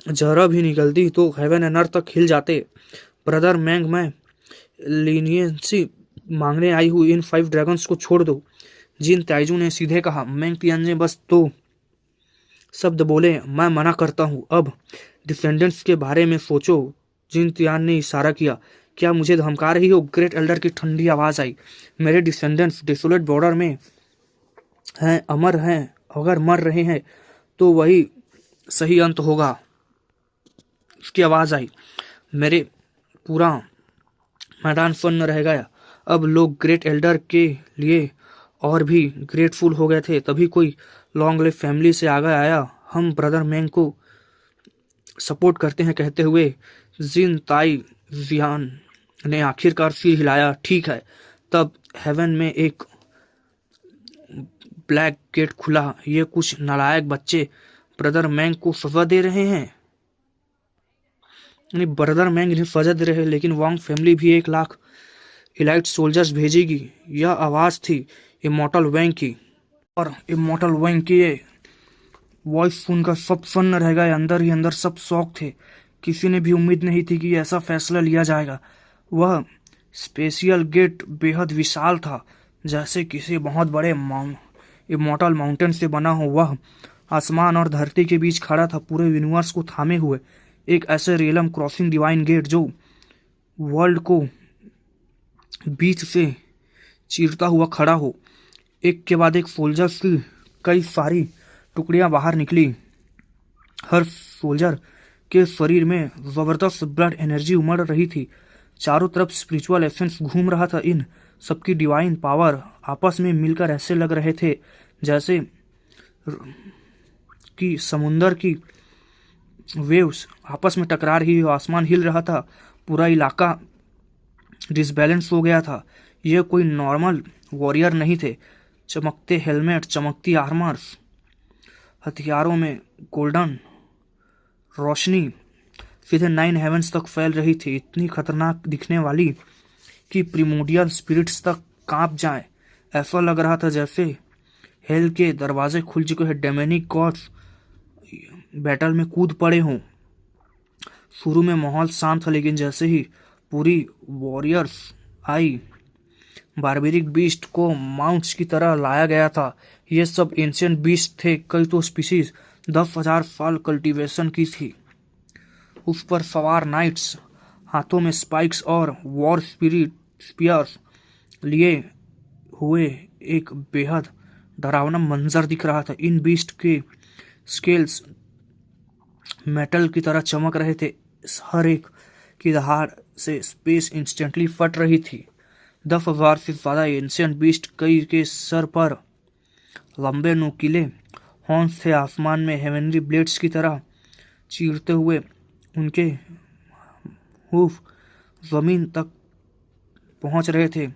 जरा भी निकलती तो हेवन एंड अर्थ तक हिल जाते। ब्रदर मैंग, मैं लीनियंसी मांगने आई हूँ। इन 5 ड्रैगन्स को छोड़ दो। जिन ताइजू ने सीधे कहा। मैंग तियानजे बस तो शब्द बोले, मैं मना करता हूँ। अब डिसेंडेंट्स के बारे में सोचो। जिन तियान ने इशारा किया। क्या मुझे धमका रही हो? ग्रेट एल्डर की ठंडी आवाज आई। मेरे डिसेंडेंट्स डेसोलेट बॉर्डर में हैं, अमर हैं। अगर मर रहे हैं तो वही सही अंत होगा। उसकी आवाज आई। मेरे पूरा मैदान सन्न रह गया। अब लोग ग्रेट एल्डर के लिए और भी ग्रेटफुल हो गए थे। तभी कोई लॉन्ग लिव फैमिली से आगे आया। हम ब्रदर मैंग को सपोर्ट करते हैं कहते हुए जिन ताई जियान ने आखिरकार सिर हिलाया। ठीक है। तब हेवन में एक ब्लैक गेट खुला। ये कुछ नालायक बच्चे ब्रदर मैंग को सजा दे रहे हैं। नहीं, ब्रदर मैंग इन्हें सजा दे रहे हैं, लेकिन वांग फैमिली भी 1 लाख इलाइट सोल्जर्स भेजेगी। यह आवाज थी इमॉर्टल वैंग की। और इमॉर्टल वैंग की ये वॉइस सुनकर सब सन्न रह गए। अंदर ही अंदर सब शौक थे। किसी ने भी उम्मीद नहीं थी कि ऐसा फैसला लिया जाएगा। वह स्पेशियल गेट बेहद विशाल था, जैसे किसी बहुत बड़े इमॉर्टल माउंटेन से बना हो। वह आसमान और धरती के बीच खड़ा था, पूरे यूनिवर्स को थामे हुए। एक ऐसे रियलम क्रॉसिंग डिवाइन गेट जो वर्ल्ड को बीच से चीरता हुआ खड़ा हो। एक के बाद एक सोल्जर्स की कई सारी टुकड़ियां बाहर निकली। हर सोल्जर के शरीर में जबरदस्त ब्लड एनर्जी उमड़ रही थी। चारों तरफ स्पिरिचुअल एसेंस घूम रहा था। इन सबकी डिवाइन पावर आपस में मिलकर ऐसे लग रहे थे जैसे कि समुंदर की वेव्स आपस में टकरा रही हो। आसमान हिल रहा था। पूरा इलाका डिसबैलेंस हो गया था। यह कोई नॉर्मल वॉरियर नहीं थे। चमकते हेलमेट, चमकती आर्मर्स, हथियारों में गोल्डन रोशनी सीधे 9 हेवंस तक फैल रही थी। इतनी खतरनाक दिखने वाली कि प्रिमोडियल स्पिरिट्स तक कांप जाएं। ऐसा लग रहा था जैसे हेल के दरवाजे खुल चुके हैं। डेमोनिक गॉड्स बैटल में कूद पड़े हों। शुरू में माहौल शांत था, लेकिन जैसे ही पूरी वॉरियर्स आई, बारबेरिक बीस्ट को माउंट्स की तरह लाया गया था। ये सब एंशिएंट बीस्ट थे। कई तो स्पीसीज 10,000 साल कल्टीवेशन की थी। उस पर सवार नाइट्स हाथों में स्पाइक्स और वॉर स्पीयर्स लिए हुए एक बेहद डरावना मंजर दिख रहा था। इन बीस्ट के स्केल्स मेटल की तरह चमक रहे थे। हर एक की दहाड़ से स्पेस इंस्टेंटली फट रही थी। 10,000 से ज्यादा एंशिएंट बीस्ट, कई के सर पर लंबे नुकीले हॉर्न्स थे। आसमान में हेवनली ब्लेड्स की तरह चीरते हुए उनके हूफ जमीन तक पहुंच रहे थे।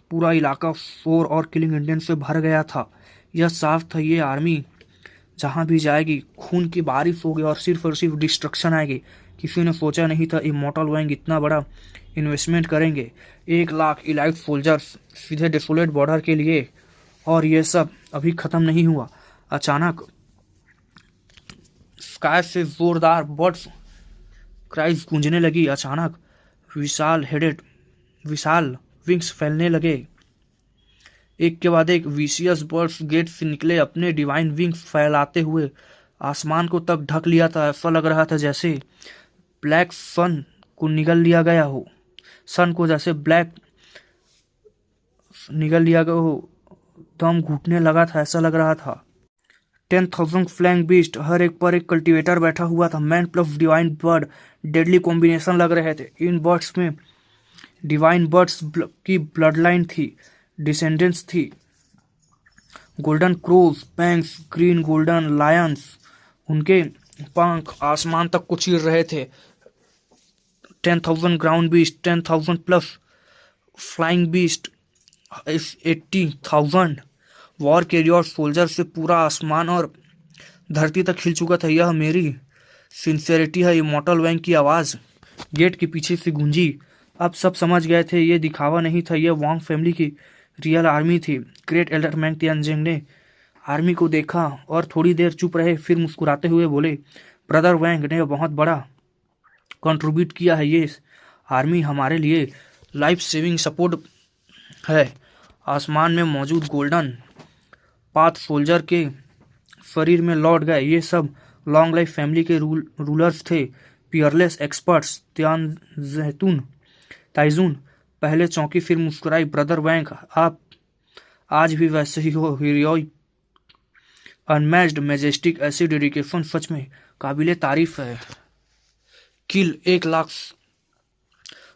पूरा इलाका शोर और किलिंग इंडियन से भर गया था। यह साफ था, ये आर्मी जहां भी जाएगी खून की बारिश होगी और सिर्फ डिस्ट्रक्शन आएगी। किसी ने सोचा नहीं था इमॉर्टल वैंग इतना बड़ा इन्वेस्टमेंट करेंगे। 1 लाख इलाइट सोल्जर्स सीधे डेसोलेट बॉर्डर के लिए। और ये सब अभी खत्म नहीं हुआ। अचानक स्काई से जोरदार बर्ड्स क्राइज गूंजने लगी। अचानक विशाल विंग्स फैलने लगे। एक के बाद एक विशियस बर्ड्स गेट से निकले, अपने डिवाइन विंग्स फैलाते हुए आसमान को तक ढक लिया था। ऐसा लग रहा था जैसे ब्लैक सन को निगल लिया गया हो। सन को जैसे ब्लैक निगल लिया गया हो। दम घुटने लगा था, ऐसा लग रहा था। 10,000 फ्लैंग बीस्ट, हर एक पर एक कल्टीवेटर बैठा हुआ था। Man plus divine bird, deadly combination लग रहे थे। इन बर्ड्स में डिवाइन बर्ड्स की ब्लड लाइन थी, डिसेंडेंट्स थी। गोल्डन क्रोज, पैंक्स, ग्रीन गोल्डन लायंस, उनके पंख आसमान तक को चीर रहे थे। 10,000 ground beast, 10,000 plus flying beast, 80,000 war carrier soldier से पूरा आसमान और धरती तक हिल चुका था। यह मेरी सिंसियरिटी है। इमॉर्टल वैंग की आवाज गेट के पीछे से गूंजी। अब सब समझ गए थे ये दिखावा नहीं था, यह वांग फैमिली की रियल आर्मी थी। ग्रेट एल्डर मैंग तियानजिंग ने आर्मी को देखा और थोड़ी देर चुप रहे, फिर मुस्कुराते हुए बोले, ब्रदर वैंग ने बहुत बड़ा कंट्रीब्यूट किया है। ये आर्मी हमारे लिए लाइफ सेविंग सपोर्ट है। आसमान में मौजूद गोल्डन पाथ सोल्जर के शरीर में लौट गए। ये सब लॉन्ग लाइफ फैमिली के रूलर्स थे, पियरलेस एक्सपर्ट्स। ताइजून पहले चौंकी फिर मुस्कुराई। ब्रदर वैंग, आप आज भी वैसे ही हो। हीरोइक, अनमैच्ड, मैजेस्टिक, ऐसी डेडिकेशन सच में काबिले तारीफ है। किल 1,00,000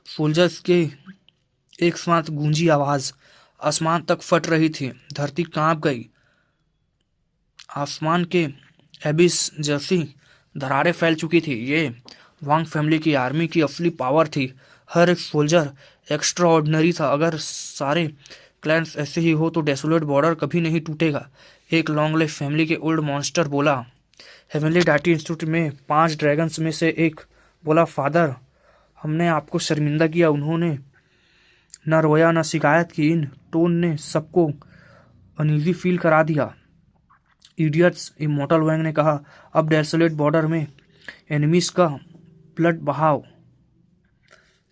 सोल्जर्स के एक साथ गूंजी आवाज आसमान तक फट रही थी। धरती कांप गई। आसमान के एबिस जैसी दरारें फैल चुकी थी। ये वांग फैमिली की आर्मी की असली पावर थी। हर एक सोल्जर एक्स्ट्रा ऑर्डिनरी था। अगर सारे क्लैंस ऐसे ही हो तो डेसोलेट बॉर्डर कभी नहीं टूटेगा। एक लॉन्ग लाइफ फैमिली के ओल्ड मॉन्स्टर बोला। हेवनली डायटी इंस्टीट्यूट में 5 ड्रैगन्स में से एक बोला, फादर, हमने आपको शर्मिंदा किया। उन्होंने न रोया न शिकायत की। इन टोन ने सबको अनईजी फील करा दिया। इडियट्स, इमोर्टल वैंग ने कहा। अब डेसोलेट बॉर्डर में एनिमीज का ब्लड बहाव,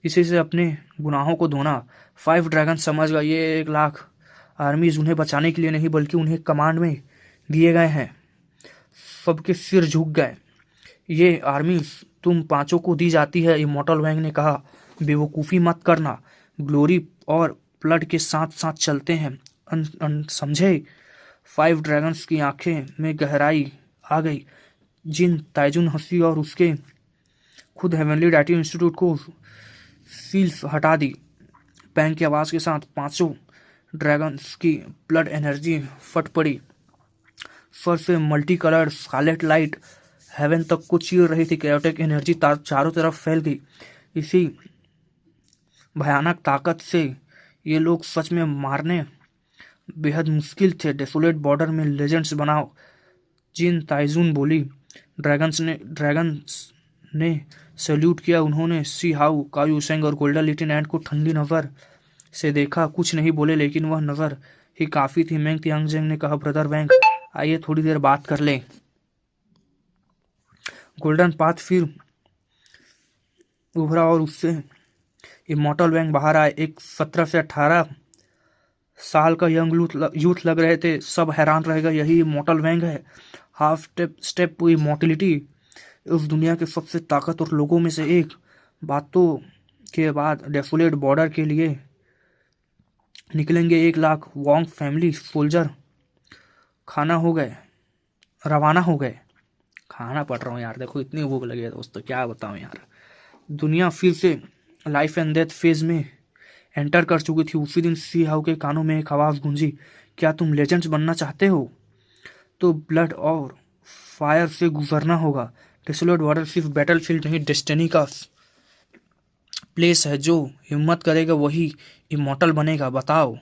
इसी से अपने गुनाहों को धोना। 5 ड्रैगन समझ गए, ये 1,00,000 आर्मीज उन्हें बचाने के लिए नहीं बल्कि उन्हें कमांड में दिए गए हैं। सबके सिर झुक गए। ये आर्मी तुम 5 को दी जाती है, इमोर्टल वैंग ने कहा। बेवकूफ़ी मत करना, ग्लोरी और ब्लड के साथ साथ चलते हैं, समझे। 5 ड्रैगन्स की आंखें में गहराई आ गई। जिन ताइजून हंसी और उसके खुद हेवनली डायटी इंस्टीट्यूट को सील्स हटा दी। पैंग की आवाज़ के साथ 5 ड्रैगन्स की ब्लड एनर्जी फट पड़ी। सर से multi coloured scarlet light heaven तक को चीर रही थी। कैयोटिक एनर्जी चारों तरफ फैल गई। इसी भयानक ताकत से ये लोग सच में मारने बेहद मुश्किल थे। डेसोलेट बॉर्डर में लेजेंड्स बनाओ, जिन ताइजून बोली। ड्रैगन्स ने सैल्यूट किया। उन्होंने सी हाउ, कायूसेंग और गोल्डन लेफ्टिनेंट को ठंडी नज़र से देखा। कुछ नहीं बोले, लेकिन वह नज़र ही काफ़ी थी। मेंग तियांगजेंग ने कहा, ब्रदर वैंग, आइए थोड़ी देर बात कर लें। गोल्डन पाथ फिर उभरा और उससे इमोर्टल वैंग बाहर आए। एक 17 से 18 साल का यंग यूथ लग रहे थे। सब हैरान रह गए, यही इमोर्टल वैंग है। Half step to immortality. इस दुनिया के सबसे ताकतवर लोगों में से एक। बातों के बाद डेसोलेट बॉर्डर के लिए निकलेंगे 1,00,000 वांग फैमिली सोल्जर। रवाना हो गए। खाना पड़ रहा हूँ यार, देखो इतनी भूख लगी है दोस्तों, क्या बताऊँ यार। दुनिया फिर से लाइफ एंड डेथ फेज में एंटर कर चुकी थी। उसी दिन सी हाउ के कानों में एक आवाज़ गूंजी, क्या तुम लेजेंड्स बनना चाहते हो तो ब्लड और फायर से गुजरना होगा। डेसोलेट बॉर्डर सिर्फ बैटलफील्ड नहीं, डेस्टिनी का प्लेस है। जो हिम्मत करेगा वही इमोर्टल बनेगा। बताओ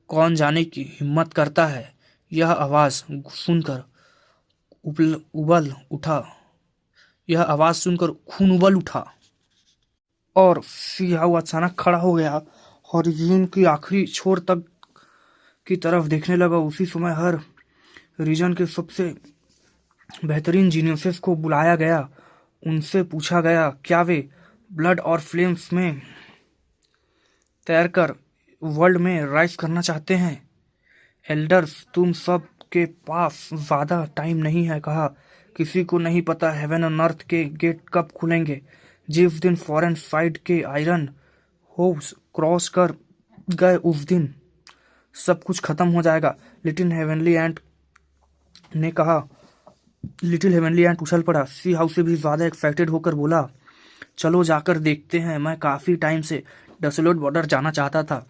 कौन जाने की हिम्मत करता है। यह आवाज़ सुनकर खून उबल उठा और सी हाउ अचानक खड़ा हो गया और रीजन की आखिरी छोर तक की तरफ देखने लगा। उसी समय हर रीजन के सबसे बेहतरीन जीनियसेस को बुलाया गया। उनसे पूछा गया, क्या वे ब्लड और फ्लेम्स में तैरकर वर्ल्ड में राइज करना चाहते हैं। एल्डर्स, तुम सब के पास ज़्यादा टाइम नहीं है, कहा। किसी को नहीं पता हेवन और अर्थ के गेट कब खुलेंगे। जिस दिन फॉरेन साइड के आयरन होप्स क्रॉस कर गए उस दिन सब कुछ खत्म हो जाएगा। लिटिल हेवनली एंट उछल पड़ा। सी हाउ से भी ज़्यादा एक्साइटेड होकर बोला, चलो जाकर देखते हैं। मैं काफ़ी टाइम से डेसोलेट बॉर्डर जाना चाहता था।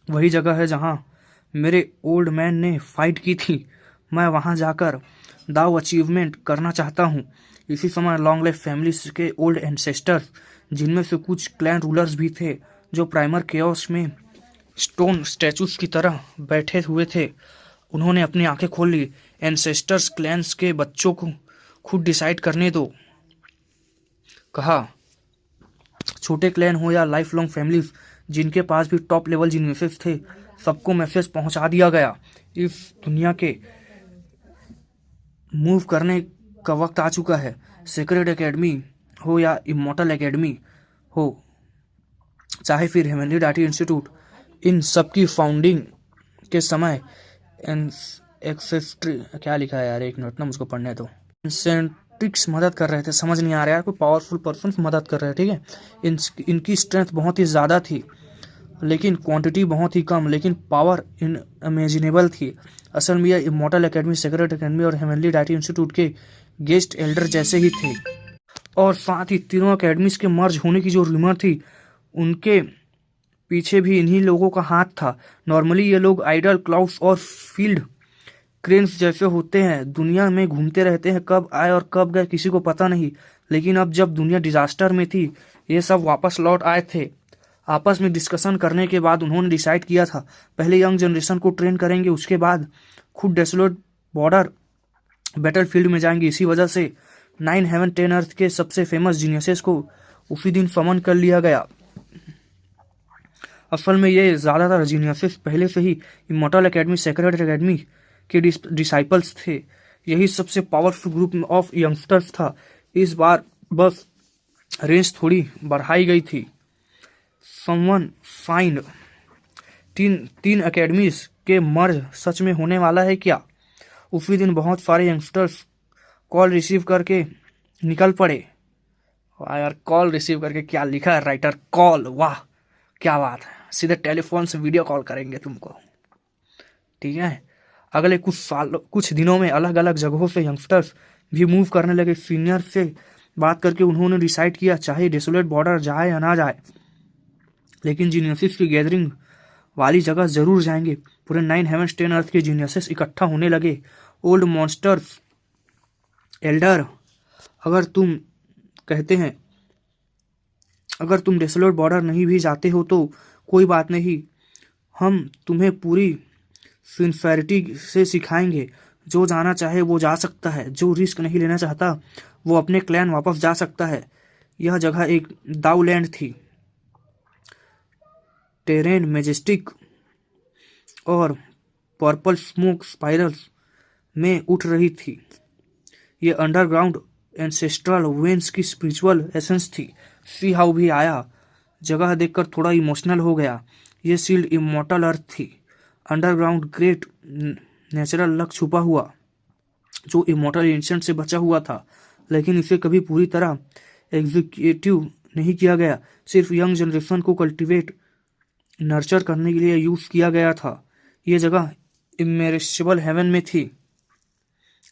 वही जगह है जहाँ मेरे ओल्ड मैन ने फाइट की थी। मैं वहाँ जाकर दाव अचीवमेंट करना चाहता हूँ। इसी समय लॉन्ग लाइफ फैमिलीज के ओल्ड एंसेस्टर्स, जिनमें से कुछ क्लैन रूलर्स भी थे जो प्राइमर केओस में स्टोन स्टैचूज की तरह बैठे हुए थे, उन्होंने अपनी आंखें खोल ली। एंसेस्टर्स, क्लैंस के बच्चों को खुद डिसाइड करने दो, कहा। छोटे क्लैन हो या लाइफ लॉन्ग फैमिलीज जिनके पास भी टॉप लेवल जीनियसेस थे, सबको मैसेज पहुंचा दिया गया। इस दुनिया के मूव करने का वक्त आ चुका है। सीक्रेट एकेडमी हो या इमोर्टल एकेडमी हो, चाहे फिर हेवनली डायटी इंस्टीट्यूट, इन सब की फाउंडिंग के समय एक्सेस्ट्री क्या लिखा है यार, एक मिनट ना मुझको पढ़ने दो। इंसेंट्रिक्स मदद कर रहे थे, समझ नहीं आ रहा यार, कोई पावरफुल पर्सन मदद कर रहे थे, ठीक है। इनकी स्ट्रेंथ बहुत ही ज़्यादा थी लेकिन क्वांटिटी बहुत ही कम, लेकिन पावर इमेजिनेबल थी। असल में यह इमॉर्टल एकेडमी, सेक्रेट एकेडमी और हेवनली डायटी इंस्टीट्यूट के गेस्ट एल्डर जैसे ही थे। और साथ ही तीनों एकेडमीज के मर्ज होने की जो रूमर थी उनके पीछे भी इन्हीं लोगों का हाथ था। नॉर्मली ये लोग आइडल, क्लाउड्स और फील्ड क्रेन्स जैसे होते हैं, दुनिया में घूमते रहते हैं, कब आए और कब गए किसी को पता नहीं। लेकिन अब जब दुनिया डिजास्टर में थी ये सब वापस लौट आए थे। आपस में डिस्कशन करने के बाद उन्होंने डिसाइड किया था पहले यंग जनरेशन को ट्रेन करेंगे, उसके बाद खुद डेसोलेट बॉर्डर बैटलफील्ड में जाएंगे। इसी वजह से 9 हेवन 10 अर्थ के सबसे फेमस जीनियसेस को उसी दिन समन कर लिया गया। असल में ये ज़्यादातर जीनियसेस पहले से ही इमॉर्टल एकेडमी, सेक्रेट एकेडमी के डिसाइपल्स थे। यही सबसे पावरफुल ग्रुप ऑफ यंगस्टर्स था। इस बार बस रेंज थोड़ी बढ़ाई गई थी। समवन फाइंड तीन एकेडमीज के मर्ज सच में होने वाला है क्या? उसी दिन बहुत सारे यंगस्टर्स कॉल रिसीव करके निकल पड़े। यार कॉल रिसीव करके क्या लिखा है राइटर, कॉल, वाह क्या बात है, सीधे टेलीफोन से वीडियो कॉल करेंगे तुमको, ठीक है। अगले कुछ दिनों में अलग अलग जगहों से यंगस्टर्स भी मूव करने लगे। सीनियर से बात करके उन्होंने डिसाइड किया चाहे डेसोलेट बॉर्डर जाए या ना जाए, लेकिन जीनियसिस की गैदरिंग वाली जगह जरूर जाएंगे। पूरे 9 हेवंस 10 अर्थ के जीनियसेस इकट्ठा होने लगे। ओल्ड मॉन्स्टर्स, एल्डर, अगर तुम डेसोलेट बॉर्डर नहीं भी जाते हो तो कोई बात नहीं, हम तुम्हें पूरी सिंसियरिटी से सिखाएंगे। जो जाना चाहे वो जा सकता है, जो रिस्क नहीं लेना चाहता वो अपने क्लैन वापस जा सकता है। यह जगह एक दाउलैंड थी। टेरेन मेजेस्टिक और पर्पल स्मोक स्पाइरल्स में उठ रही थी। ये अंडरग्राउंड एंसेस्ट्रल वेन्स की स्पिरिचुअल एसेंस थी। सी हाउ भी आया जगह देखकर थोड़ा इमोशनल हो गया। ये सील्ड इमॉर्टल अर्थ थी। अंडरग्राउंड ग्रेट नेचुरल लक छुपा हुआ जो इमॉर्टल एंशिएंट से बचा हुआ था, लेकिन इसे कभी पूरी तरह एग्जीक्यूटिव नहीं किया गया। सिर्फ यंग जनरेशन को कल्टिवेट, नर्चर करने के लिए यूज किया गया था। ये जगह इमेरिसिबल हेवन में थी,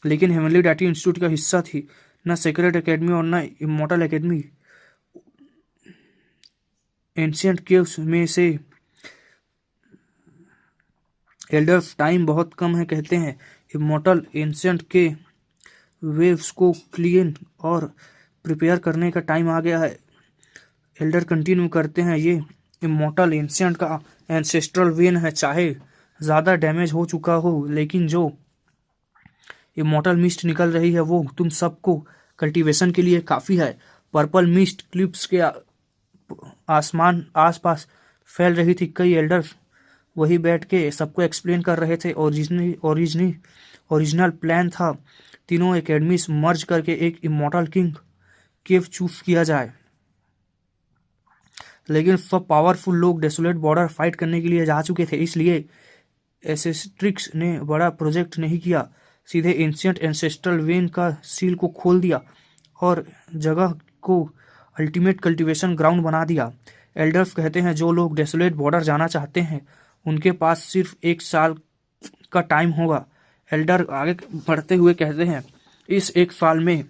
लेकिन हेवनली डायटी इंस्टीट्यूट का हिस्सा थी। न सेक्रेट एकेडमी और न इमॉर्टल एकेडमी। एंशिएंट केव्स में से एल्डर्स टाइम बहुत कम है कहते हैं। इमॉर्टल एंशिएंट के वेव्स को क्लीन और प्रिपेयर करने का टाइम आ गया है। एल्डर कंटिन्यू करते हैं, ये इमॉर्टल एंशिएंट का एंसेस्ट्रल वेन है। चाहे ज़्यादा डैमेज हो चुका हो, लेकिन जो इमॉर्टल मिस्ट निकल रही है वो तुम सबको कल्टीवेशन के लिए काफ़ी है। पर्पल मिस्ट क्लिप्स के आसमान आसपास फैल रही थी। कई एल्डर्स वही बैठ के सबको एक्सप्लेन कर रहे थे। ओरिजिनल प्लान था तीनों एकेडमीज मर्ज करके एक इमॉर्टल किंग केव चूज किया जाए, लेकिन सब पावरफुल लोग डेसोलेट बॉर्डर फाइट करने के लिए जा चुके थे। इसलिए एसेस्ट्रिक्स ने बड़ा प्रोजेक्ट नहीं किया, सीधे एंशिएंट एंसेस्ट्रल वेन का सील को खोल दिया और जगह को अल्टीमेट कल्टीवेशन ग्राउंड बना दिया। एल्डर्स कहते हैं जो लोग डेसोलेट बॉर्डर जाना चाहते हैं उनके पास सिर्फ 1 साल का टाइम होगा। एल्डर आगे बढ़ते हुए कहते हैं इस 1 साल में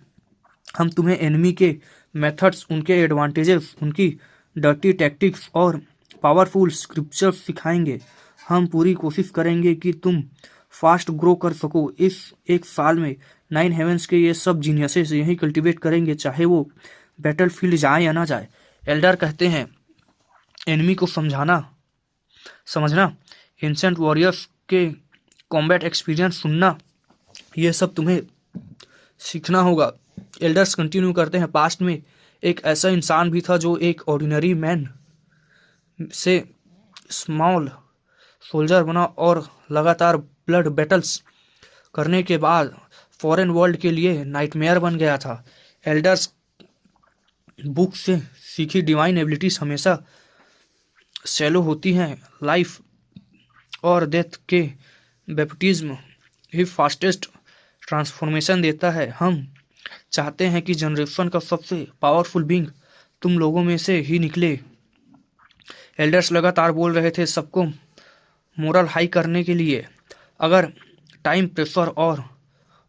हम तुम्हें एनिमी के मेथड्स, उनके एडवांटेजेस, उनकी डर्टी टैक्टिक्स और पावरफुल स्क्रिप्चर्स सिखाएंगे। हम पूरी कोशिश करेंगे कि तुम फास्ट ग्रो कर सको। इस 1 साल में 9 हेवंस के ये सब जीनियसेस यही कल्टीवेट करेंगे, चाहे वो बैटलफील्ड जाए या ना जाए। एल्डर कहते हैं एनिमी को समझना, एंशिएंट वॉरियर्स के कॉम्बैट एक्सपीरियंस सुनना, ये सब तुम्हें सीखना होगा। एल्डर्स कंटिन्यू करते हैं पास्ट में एक ऐसा इंसान भी था जो एक ऑर्डिनरी मैन से स्मॉल सोल्जर बना और लगातार ब्लड बैटल्स करने के बाद फॉरेन वर्ल्ड के लिए नाइटमेयर बन गया था। एल्डर्स बुक से सीखी डिवाइन एबिलिटीज हमेशा शैलो होती हैं। लाइफ और डेथ के बैप्टिज्म ही फास्टेस्ट ट्रांसफॉर्मेशन देता है। हम चाहते हैं कि जनरेशन का सबसे पावरफुल बींग तुम लोगों में से ही निकले। एल्डर्स लगातार बोल रहे थे, सबको मोरल हाई करने के लिए। अगर टाइम प्रेशर और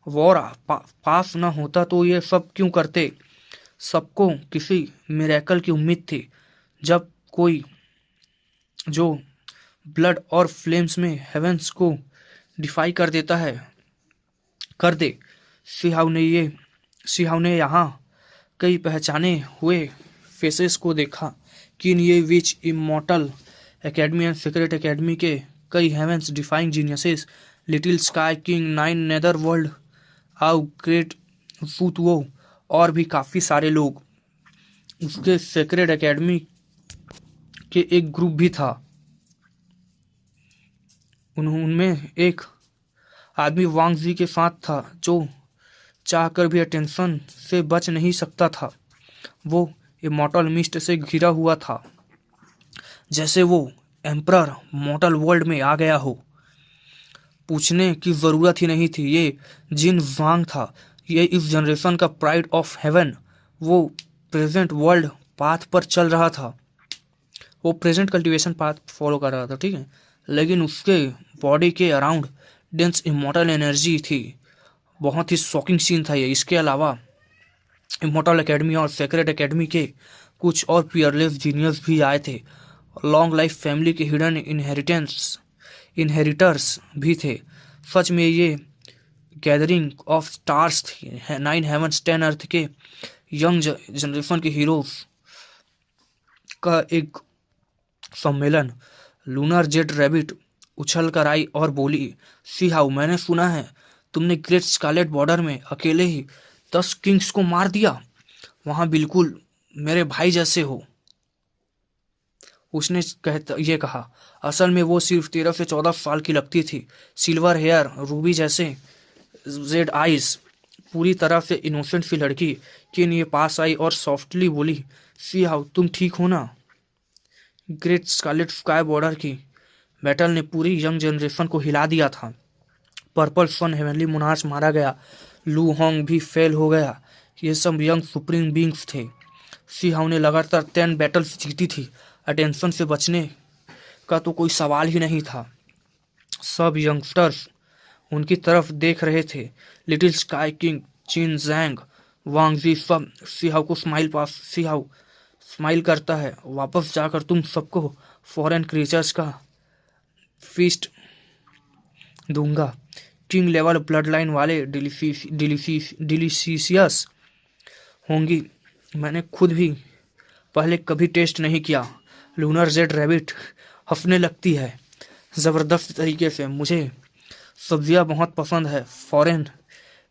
वॉर पास न होता तो ये सब क्यों करते। सबको किसी मिरेकल की उम्मीद थी। जब कोई जो ब्लड और फ्लेम्स में हेवेंस को डिफाई कर देता है, कर दे। सिहाव ने यहाँ कई पहचाने हुए फेसेस को देखा। किन ये which immortal academy and secret academy के कई heavens defying geniuses, little sky king, nine nether world, आउ ग्रेट फूटवो और भी काफ़ी सारे लोग। उसके सीक्रेट एकेडमी के एक ग्रुप भी था। उनमें एक आदमी वांग जी के साथ था जो चाहकर भी अटेंशन से बच नहीं सकता था। वो इमॉर्टल मिस्ट से घिरा हुआ था, जैसे वो एम्परर मॉर्टल वर्ल्ड में आ गया हो। पूछने की ज़रूरत ही नहीं थी, ये जिन वांग था। ये इस जनरेशन का प्राइड ऑफ हेवन। वो प्रेजेंट वर्ल्ड पाथ पर चल रहा था। वो प्रेजेंट कल्टीवेशन पाथ फॉलो कर रहा था, ठीक है, लेकिन उसके बॉडी के अराउंड डेंस इमॉर्टल एनर्जी थी। बहुत ही शॉकिंग सीन था ये। इसके अलावा इमॉर्टल एकेडमी और सेक्रेट एकेडमी के कुछ और पियरलेस जीनियस भी आए थे। लॉन्ग लाइफ फैमिली के हिडन इनहेरिटर्स भी थे। सच में ये गैदरिंग ऑफ स्टार्स थी। 9 हेवंस 10 अर्थ के यंग जनरेशन के हीरोज का एक सम्मेलन। लूनर जेट रैबिट उछल कर आई और बोली, सी हाउ, मैंने सुना है तुमने ग्रेट स्कारलेट बॉर्डर में अकेले ही 10 किंग्स को मार दिया। वहां बिल्कुल मेरे भाई जैसे हो। उसने ये कहा, असल में वो सिर्फ 13 से 14 साल की लगती थी। सिल्वर हेयर, रूबी जैसे जेड आइज, पूरी तरह से इनोसेंट सी लड़की। किन ये पास आई और सॉफ्टली बोली, सी हाउ, तुम ठीक हो ना। ग्रेट स्कारलेट स्काई बॉर्डर की बैटल ने पूरी यंग जनरेशन को हिला दिया था। पर्पल सन हेवनली मोनार्च मारा गया, लू होंग भी फेल हो गया। ये सब यंग सुप्रीम बींग्स थे। सी हाउ ने लगातार 10 बैटल्स जीती थी। अटेंशन से बचने का तो कोई सवाल ही नहीं था। सब यंगस्टर्स उनकी तरफ देख रहे थे। लिटिल स्काई किंग, चिन जैंग, वांग जी सब सिहाव को सिहाव स्माइल करता है। वापस जाकर तुम सबको फॉरेन क्रीचर्स का फीस्ट दूंगा। किंग लेवल ब्लड लाइन वाले डिलीशियस होंगी। मैंने खुद भी पहले कभी टेस्ट नहीं किया। लूनर जेड रैबिट हंसने लगती है ज़बरदस्त तरीके से। मुझे सब्जियां बहुत पसंद है। फॉरेन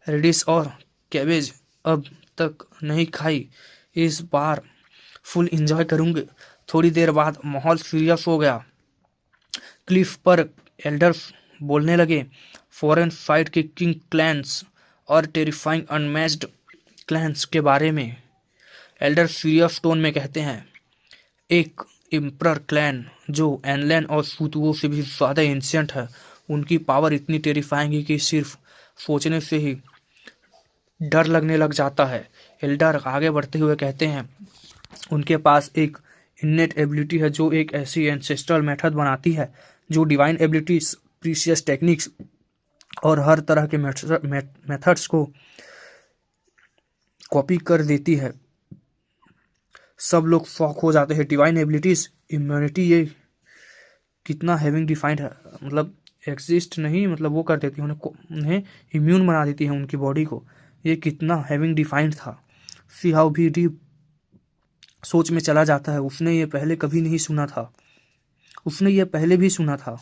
रेडिस और कैबेज अब तक नहीं खाई, इस बार फुल एंजॉय करूंगे। थोड़ी देर बाद माहौल सीरियस हो गया। क्लिफ पर एल्डर्स बोलने लगे, फॉरेन फाइट के किंग क्लैंस और टेरिफाइंग अनमैच्ड क्लैंस के बारे में। एल्डर सीरियस टोन में कहते हैं, एक एम्परर क्लैन जो एनलैन और सूतुओं से भी ज़्यादा एंशिएंट है। उनकी पावर इतनी टेरिफाइंग है कि सिर्फ सोचने से ही डर लगने लग जाता है। एल्डर आगे बढ़ते हुए कहते हैं, उनके पास एक इन्नेट एबिलिटी है जो एक ऐसी एंसेस्ट्रल मेथड बनाती है जो डिवाइन एबिलिटीज, प्रीशियस टेक्निक्स और हर तरह के मेथड्स को कॉपी कर देती है। सब लोग शॉक हो जाते हैं। डिवाइन एबिलिटीज, इम्यूनिटी, ये कितना हैविंग डिफाइंड है। मतलब एग्जिस्ट नहीं, मतलब वो कर देती है, उन्हें इम्यून बना देती है उनकी बॉडी को। ये कितना हैविंग डिफाइंड था। सी हाउ भी डीप सोच में चला जाता है। उसने ये पहले कभी नहीं सुना था। उसने ये पहले भी सुना था।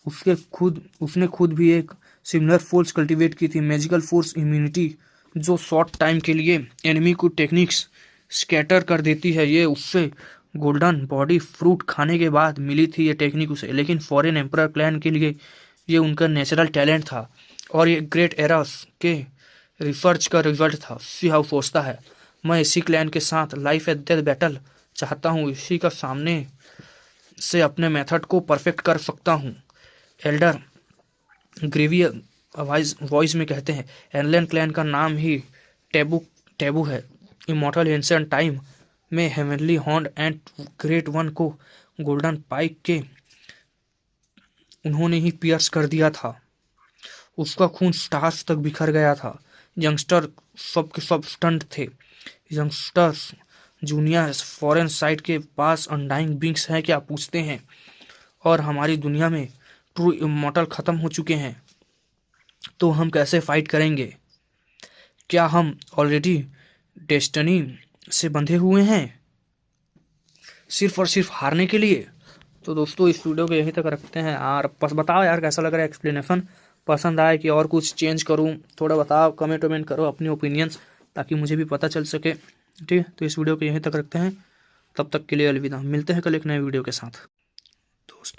उसने खुद भी एक सिमिलर फोर्स कल्टीवेट की थी, मैजिकल फोर्स इम्यूनिटी, जो शॉर्ट टाइम के लिए एनिमी को टेक्निक्स स्कैटर कर देती है। ये उससे गोल्डन बॉडी फ्रूट खाने के बाद मिली थी ये टेक्निक उसे। लेकिन फॉरेन एम्परर क्लैन के लिए ये उनका नेचुरल टैलेंट था और ये ग्रेट एरास के रिसर्च का रिजल्ट था। सी हाउ सोचता है, मैं इसी क्लैन के साथ लाइफ एट डेथ बैटल चाहता हूँ। इसी का सामने से अपने मेथड को परफेक्ट कर सकता हूँ। एल्डर ग्रेवियर वॉइस में कहते हैं, एनलेन क्लैन का नाम ही टैबू है। इमॉर्टल एंशिएंट टाइम में heavenly horn and great one को गोल्डन पाइक के उन्होंने ही पियर्स कर दिया था। उसका खून स्टार्स तक बिखर गया था। यंगस्टर सब के सब स्टंट थे। यंगस्टर्स जूनियर फॉरेन साइड के पास अनडाइंग बिंग्स हैं क्या पूछते हैं, और हमारी दुनिया में ट्रू इमॉर्टल खत्म हो चुके हैं। तो हम कैसे फाइट करेंगे? क्या हम ऑलरेडी डेस्टिनी से बंधे हुए हैं सिर्फ और सिर्फ हारने के लिए? तो दोस्तों इस वीडियो को यहीं तक रखते हैं। यार बस बताओ यार कैसा लग रहा है एक्सप्लेनेशन, पसंद आए कि और कुछ चेंज करूं, थोड़ा बताओ, कमेंट वमेंट करो अपनी ओपिनियंस, ताकि मुझे भी पता चल सके। ठीक है, तो इस वीडियो को यहीं तक रखते हैं। तब तक के लिए अलविदा। मिलते हैं कल एक नए वीडियो के साथ दोस्त।